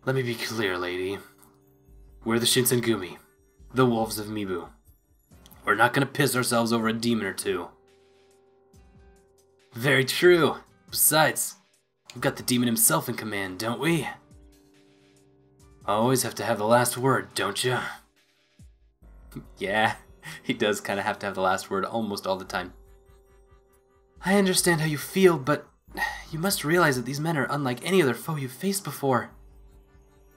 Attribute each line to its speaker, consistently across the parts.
Speaker 1: Let me be clear, lady. We're the Shinsengumi, the Wolves of Mibu. We're not gonna piss ourselves over a demon or two. Very true. Besides, we've got the demon himself in command, don't we? Always have to have the last word, don't you? Yeah, he does kind of have to have the last word almost all the time. I understand how you feel, but you must realize that these men are unlike any other foe you've faced before.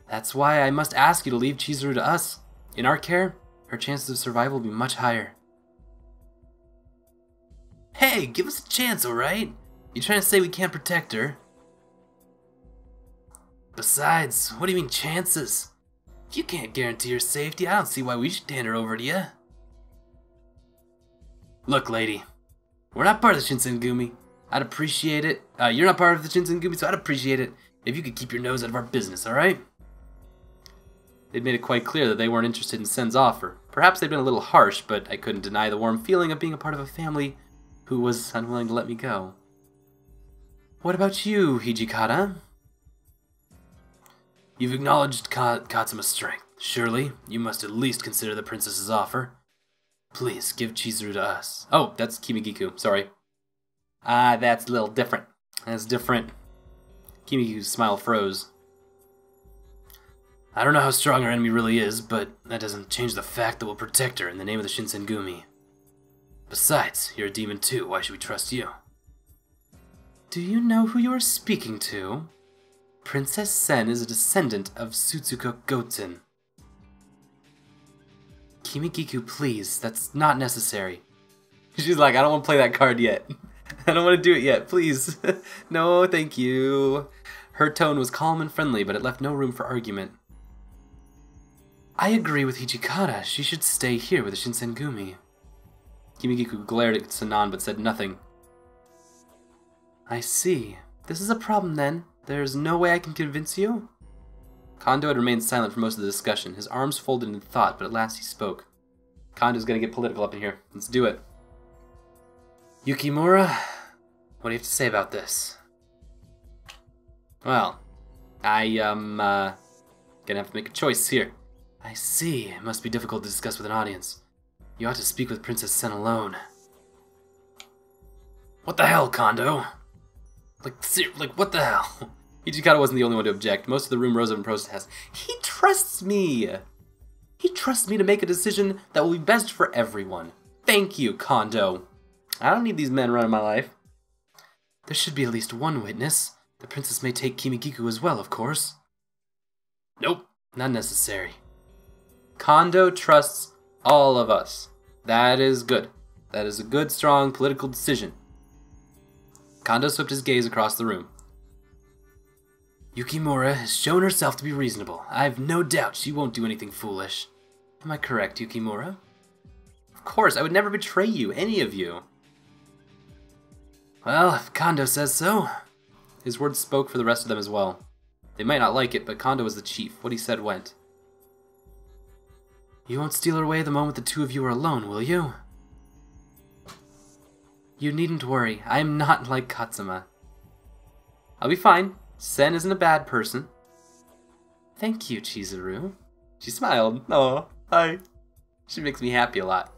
Speaker 1: That's why I must ask you to leave Chizuru to us. In our care, her chances of survival will be much higher. Hey, give us a chance, alright? You trying to say we can't protect her? Besides, what do you mean chances? If you can't guarantee her safety, I don't see why we should hand her over to you. Look, lady, we're not part of the Shinsengumi. I'd appreciate it. You're not part of the Shinsengumi, so I'd appreciate it if you could keep your nose out of our business, alright? They'd made it quite clear that they weren't interested in Sen's offer. Perhaps they'd been a little harsh, but I couldn't deny the warm feeling of being a part of a family who was unwilling to let me go. What about you, Hijikata? You've acknowledged Katsuma's strength. Surely, you must at least consider the princess's offer. Please, give Chizuru to us. Oh, that's Kimigiku, sorry. That's a little different. That's different. Kimigiku's smile froze. I don't know how strong our enemy really is, but that doesn't change the fact that we'll protect her in the name of the Shinsengumi. Besides, you're a demon too, why should we trust you? Do you know who you are speaking to? Princess Sen is a descendant of Sutsuko Goten. Kimigiku, please, that's not necessary. She's like, I don't want to play that card yet. I don't want to do it yet, please. No, thank you. Her tone was calm and friendly, but it left no room for argument. I agree with Hijikata. She should stay here with the Shinsengumi. Kimigiku glared at Sanan but said nothing. I see. This is a problem then. There's no way I can convince you? Kondo had remained silent for most of the discussion, his arms folded in thought, but at last he spoke. Kondo's gonna get political up in here. Let's do it. Yukimura, what do you have to say about this? Well, gonna have to make a choice here. I see. It must be difficult to discuss with an audience. You ought to speak with Princess Sen alone. What the hell, Kondo? Like, what the hell? Hijikata wasn't the only one to object. Most of the room rose up in protest. He trusts me! He trusts me to make a decision that will be best for everyone. Thank you, Kondo. I don't need these men running my life. There should be at least one witness. The princess may take Kimigiku as well, of course. Nope, not necessary. Kondo trusts all of us. That is good. That is a good, strong political decision. Kondo swept his gaze across the room. Yukimura has shown herself to be reasonable. I have no doubt she won't do anything foolish. Am I correct, Yukimura? Of course, I would never betray you, any of you. Well, if Kondo says so. His words spoke for the rest of them as well. They might not like it, but Kondo was the chief. What he said went. You won't steal her away the moment the two of you are alone, will you? You needn't worry. I am not like Katsuma. I'll be fine. Sen isn't a bad person. Thank you, Chizuru. She smiled. Oh, hi. She makes me happy a lot.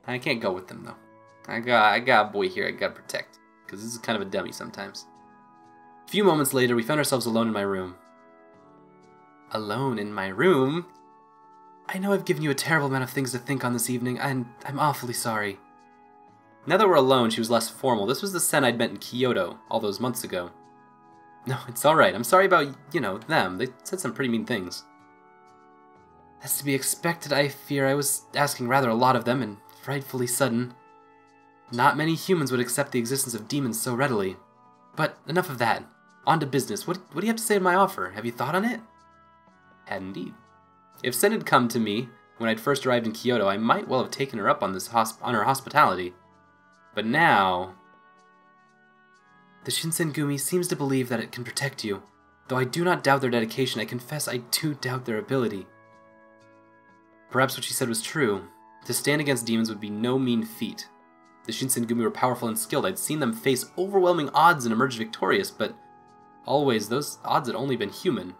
Speaker 1: I can't go with them, though. I got a boy here I gotta protect, because this is kind of a dummy sometimes. A few moments later, we found ourselves alone in my room. Alone in my room? I know I've given you a terrible amount of things to think on this evening, and I'm awfully sorry. Now that we're alone, she was less formal. This was the Sen I'd met in Kyoto all those months ago. No, it's alright. I'm sorry about, them. They said some pretty mean things. That's to be expected, I fear. I was asking rather a lot of them, and frightfully sudden. Not many humans would accept the existence of demons so readily. But enough of that. On to business. What do you have to say to my offer? Have you thought on it? Had indeed. If Sen had come to me when I'd first arrived in Kyoto, I might well have taken her up on her hospitality. But now... The Shinsengumi seems to believe that it can protect you. Though I do not doubt their dedication, I confess I do doubt their ability. Perhaps what she said was true. To stand against demons would be no mean feat. The Shinsengumi were powerful and skilled. I'd seen them face overwhelming odds and emerge victorious, but Always, those odds had only been human.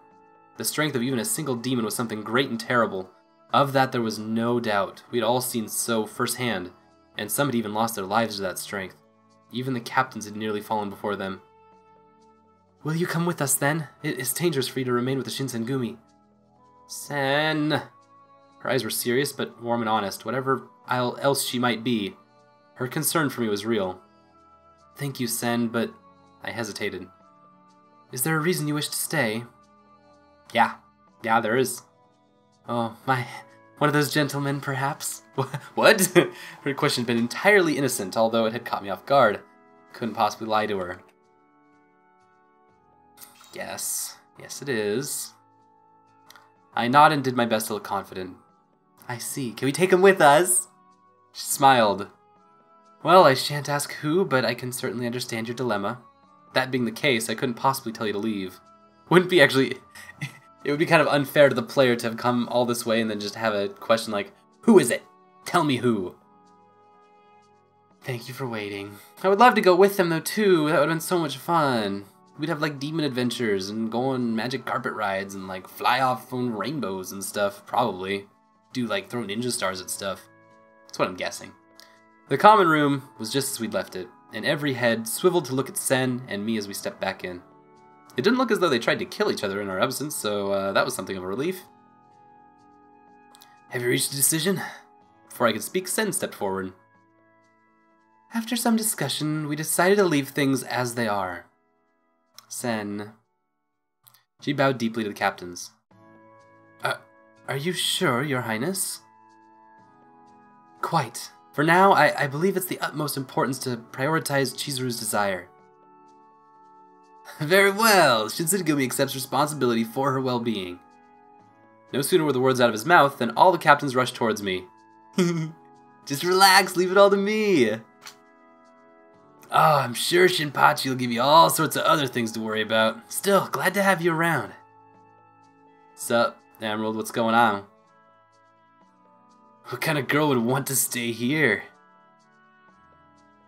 Speaker 1: The strength of even a single demon was something great and terrible. Of that there was no doubt. We had all seen so firsthand, and some had even lost their lives to that strength. Even the captains had nearly fallen before them. Will you come with us then? It is dangerous for you to remain with the Shinsengumi. Sen. Her eyes were serious but warm and honest. Whatever else she might be, her concern for me was real. Thank you, Sen, but I hesitated. Is there a reason you wish to stay? Yeah, there is. Oh, one of those gentlemen, perhaps? What? Her question had been entirely innocent, although it had caught me off guard. Couldn't possibly lie to her. Yes it is. I nodded and did my best to look confident. I see. Can we take him with us? She smiled. Well, I shan't ask who, but I can certainly understand your dilemma. That being the case, I couldn't possibly tell you to leave. Wouldn't be actually... It would be kind of unfair to the player to have come all this way and then just have a question like, who is it? Tell me who. Thank you for waiting. I would love to go with them though too. That would have been so much fun. We'd have like demon adventures and go on magic carpet rides and like fly off on rainbows and stuff, probably. Do like throw ninja stars at stuff. That's what I'm guessing. The common room was just as we'd left it, and every head swiveled to look at Sen and me as we stepped back in. It didn't look as though they tried to kill each other in our absence, so that was something of a relief. Have you reached a decision? Before I could speak, Sen stepped forward. After some discussion, we decided to leave things as they are. Sen. She bowed deeply to the captains. Are you sure, Your Highness? Quite. For now, I believe it's the utmost importance to prioritize Chizuru's desire. Very well. Shinsengumi accepts responsibility for her well-being. No sooner were the words out of his mouth than all the captains rushed towards me. Just relax, leave it all to me. Oh, I'm sure Shinpachi will give you all sorts of other things to worry about. Still, glad to have you around. Sup, Emerald, what's going on? What kind of girl would want to stay here?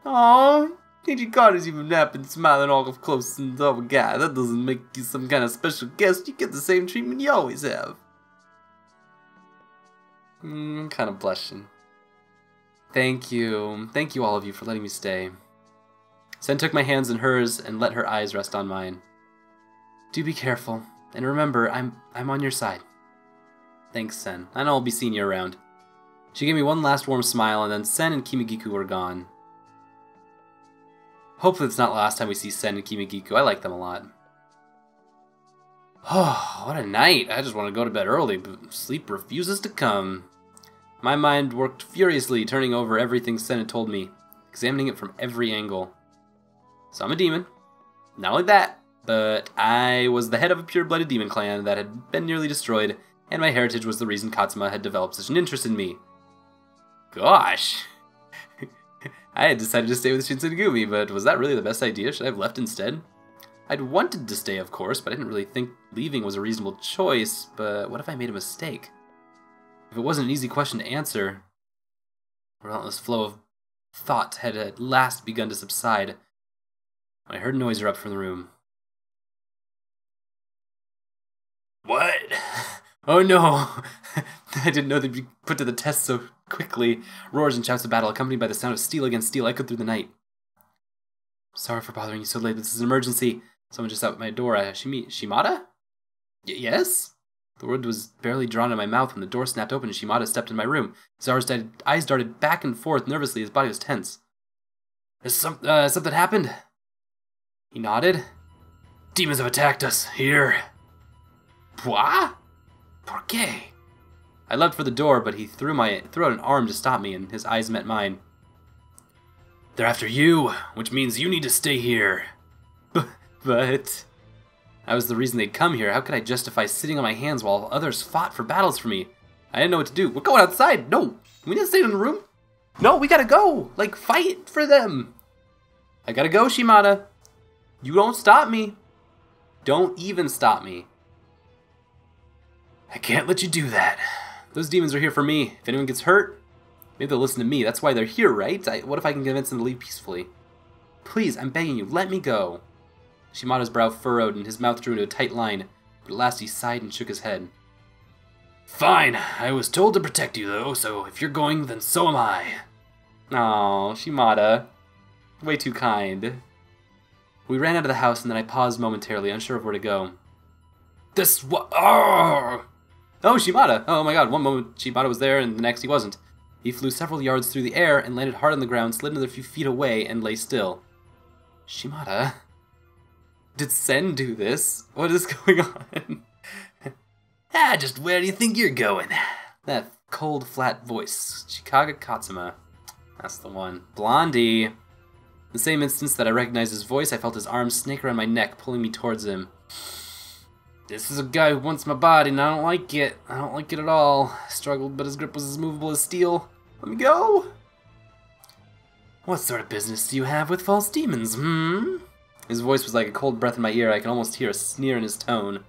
Speaker 1: Aww. Hijikata's even napping, smiling all up close, and oh my god, that doesn't make you some kind of special guest. You get the same treatment you always have. Kind of blushing. Thank you all of you for letting me stay. Sen took my hands in hers and let her eyes rest on mine. Do be careful, and remember, I'm on your side. Thanks, Sen. I know I'll be seeing you around. She gave me one last warm smile, and then Sen and Kimigiku were gone. Hopefully it's not the last time we see Sen and Kimigiku. I like them a lot. Oh, what a night. I just want to go to bed early, but sleep refuses to come. My mind worked furiously, turning over everything Sen had told me, examining it from every angle. So I'm a demon. Not only that, but I was the head of a pure-blooded demon clan that had been nearly destroyed, and my heritage was the reason Katsuma had developed such an interest in me. Gosh. I had decided to stay with Shinsengumi, but was that really the best idea? Should I have left instead? I'd wanted to stay, of course, but I didn't really think leaving was a reasonable choice. But what if I made a mistake? If it wasn't an easy question to answer, the relentless flow of thought had at last begun to subside when I heard noise erupt from the room. What? Oh no! I didn't know they'd be put to the test so quickly. Roars and shouts of battle, accompanied by the sound of steel against steel, echoed through the night. Sorry for bothering you so late, but this is an emergency. Someone just out at my door. Shimada? Yes? The word was barely drawn in my mouth when the door snapped open and Shimada stepped in my room. His eyes darted back and forth nervously. His body was tense. Has something happened? He nodded. Demons have attacked us. Here. What? ¿Por qué? I leapt for the door, but he threw out an arm to stop me, and his eyes met mine. They're after you, which means you need to stay here. But... I was the reason they'd come here. How could I justify sitting on my hands while others fought for battles for me? I didn't know what to do. We're going outside. No, we need to stay in the room. No, we gotta go. Like, fight for them. I gotta go, Shimada. You don't stop me. Don't even stop me. I can't let you do that. Those demons are here for me. If anyone gets hurt, maybe they'll listen to me. That's why they're here, right? What if I can convince them to leave peacefully? Please, I'm begging you, let me go. Shimada's brow furrowed and his mouth drew into a tight line, but at last he sighed and shook his head. Fine, I was told to protect you though, so if you're going, then so am I. Aw, Shimada. Way too kind. We ran out of the house and then I paused momentarily, unsure of where to go. This what? Oh, Shimada! Oh my god, one moment Shimada was there and the next he wasn't. He flew several yards through the air and landed hard on the ground, slid another few feet away, and lay still. Shimada? Did Sen do this? What is going on? Just where do you think you're going? That cold, flat voice. Chikaga Katsuma. That's the one. Blondie. The same instance that I recognized his voice, I felt his arms snake around my neck, pulling me towards him. This is a guy who wants my body, and I don't like it. I don't like it at all. I struggled, but his grip was as movable as steel. Let me go! What sort of business do you have with false demons, His voice was like a cold breath in my ear. I could almost hear a sneer in his tone.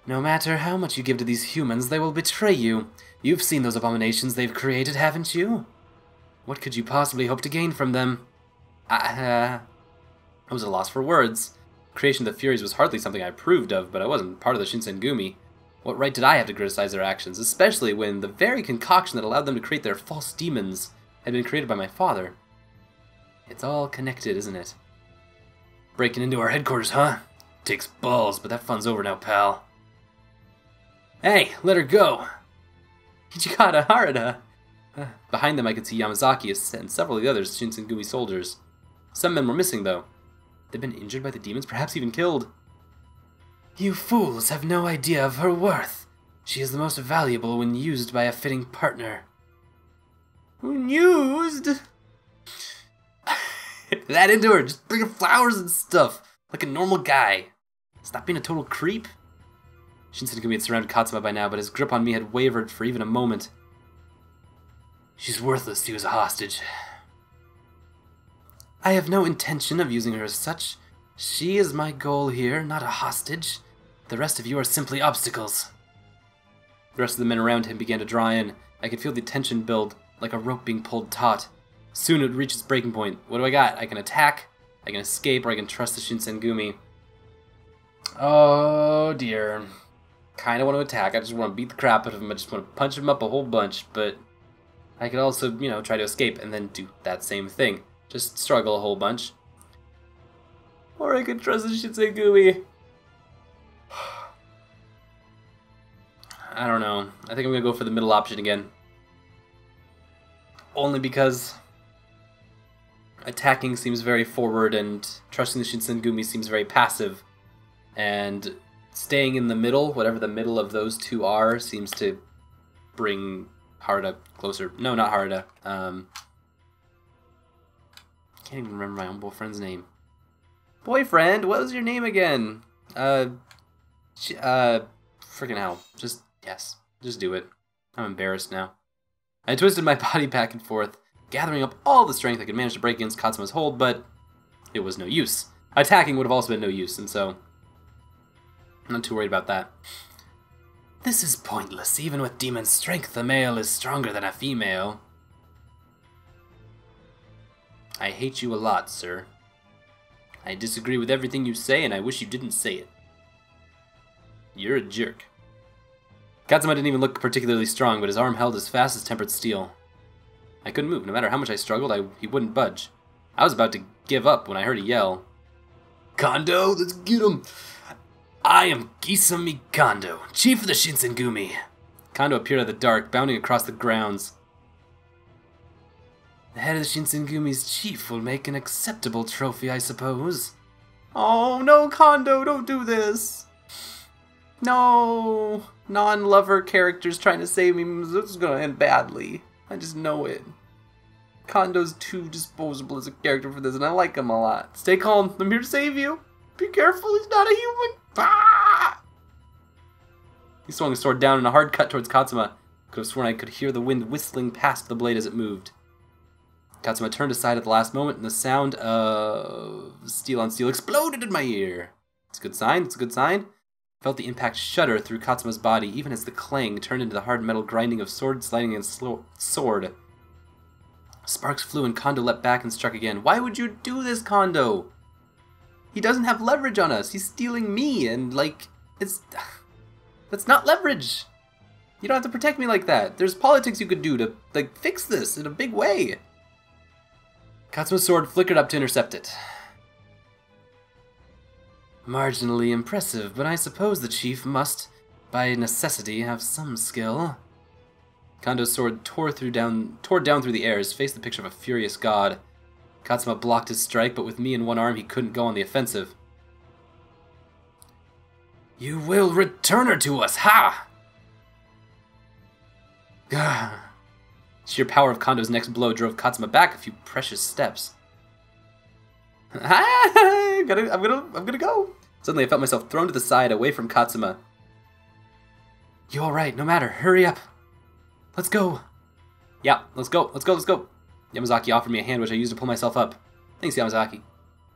Speaker 1: No matter how much you give to these humans, they will betray you. You've seen those abominations they've created, haven't you? What could you possibly hope to gain from them? I was at a loss for words. Creation of the Furies was hardly something I approved of, but I wasn't part of the Shinsengumi. What right did I have to criticize their actions, especially when the very concoction that allowed them to create their false demons had been created by my father? It's all connected, isn't it? Breaking into our headquarters, huh? Takes balls, but that fun's over now, pal. Hey, let her go! Ichikata Harada! Behind them I could see Yamazaki and several of the other Shinsengumi soldiers. Some men were missing, though. They'd been injured by the demons, perhaps even killed. You fools have no idea of her worth. She is the most valuable when used by a fitting partner. When used? That into her, just bring her flowers and stuff, like a normal guy. Stop being a total creep. Shinsengumi had surrounded Katsuma by now, but his grip on me had wavered for even a moment. She's worthless to you as a hostage. I have no intention of using her as such. She is my goal here, not a hostage. The rest of you are simply obstacles. The rest of the men around him began to draw in. I could feel the tension build, like a rope being pulled taut. Soon it would reach its breaking point. What do I got? I can attack, I can escape, or I can trust the Shinsengumi. Oh dear. Kinda want to attack. I just want to beat the crap out of him. I just want to punch him up a whole bunch, but I could also, try to escape and then do that same thing. Just struggle a whole bunch. Or I could trust the Shinsengumi. I don't know. I think I'm going to go for the middle option again. Only because attacking seems very forward and trusting the Shinsengumi seems very passive. And staying in the middle, whatever the middle of those two are, seems to bring Harada closer. No, not Harada. Can't even remember my own boyfriend's name. Boyfriend? What was your name again? Freaking hell. Yes. Just do it. I'm embarrassed now. I twisted my body back and forth, gathering up all the strength I could manage to break against Katsuma's hold, but it was no use. Attacking would have also been no use, and so I'm not too worried about that. This is pointless. Even with demon strength, a male is stronger than a female. I hate you a lot, sir. I disagree with everything you say, and I wish you didn't say it. You're a jerk. Katsuma didn't even look particularly strong, but his arm held as fast as tempered steel. I couldn't move. No matter how much I struggled, he wouldn't budge. I was about to give up when I heard a yell. Kondo, let's get him! I am Kisame Kondo, chief of the Shinsengumi. Kondo appeared out of the dark, bounding across the grounds. The head of the Shinsengumi's chief will make an acceptable trophy, I suppose. Oh, no, Kondo, don't do this. No. Non-lover characters trying to save me. This is going to end badly. I just know it. Kondo's too disposable as a character for this, and I like him a lot. Stay calm. I'm here to save you. Be careful, he's not a human. Ah! He swung his sword down in a hard cut towards Katsuma. Could have sworn I could hear the wind whistling past the blade as it moved. Katsuma turned aside at the last moment, and the sound of steel on steel exploded in my ear. It's a good sign, it's a good sign. I felt the impact shudder through Katsuma's body, even as the clang turned into the hard metal grinding of sword sliding against sword. Sparks flew and Kondo leapt back and struck again. Why would you do this, Kondo? He doesn't have leverage on us. He's stealing me, and, like, that's not leverage. You don't have to protect me like that. There's politics you could do to, like, fix this in a big way. Katsuma's sword flickered up to intercept it. Marginally impressive, but I suppose the chief must, by necessity, have some skill. Kondo's sword tore down through the air, his face the picture of a furious god. Katsuma blocked his strike, but with me in one arm, he couldn't go on the offensive. You will return her to us, ha! Sheer power of Kondo's next blow drove Katsuma back a few precious steps. I'm gonna go. Suddenly I felt myself thrown to the side, away from Katsuma. You alright, no matter, hurry up. Let's go. Yeah, let's go. Yamazaki offered me a hand, which I used to pull myself up. Thanks, Yamazaki.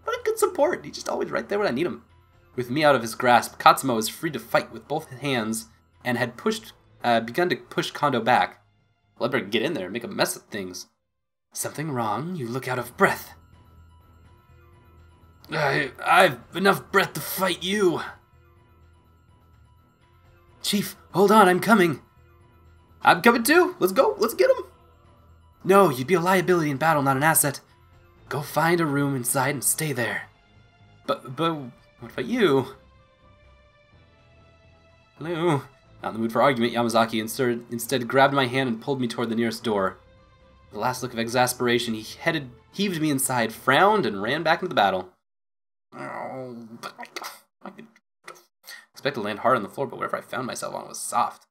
Speaker 1: What a good support. He's just always right there when I need him. With me out of his grasp, Katsuma was free to fight with both hands and had begun to push Kondo back. Well, I better get in there and make a mess of things. Something wrong? You look out of breath. I've enough breath to fight you. Chief, hold on, I'm coming. I'm coming too. Let's go. Let's get him. No, you'd be a liability in battle, not an asset. Go find a room inside and stay there. But what about you? Hello? Not in the mood for argument, Yamazaki instead grabbed my hand and pulled me toward the nearest door. With a last look of exasperation, he heaved me inside, frowned, and ran back into the battle. I expected to land hard on the floor, but whatever I found myself on was soft.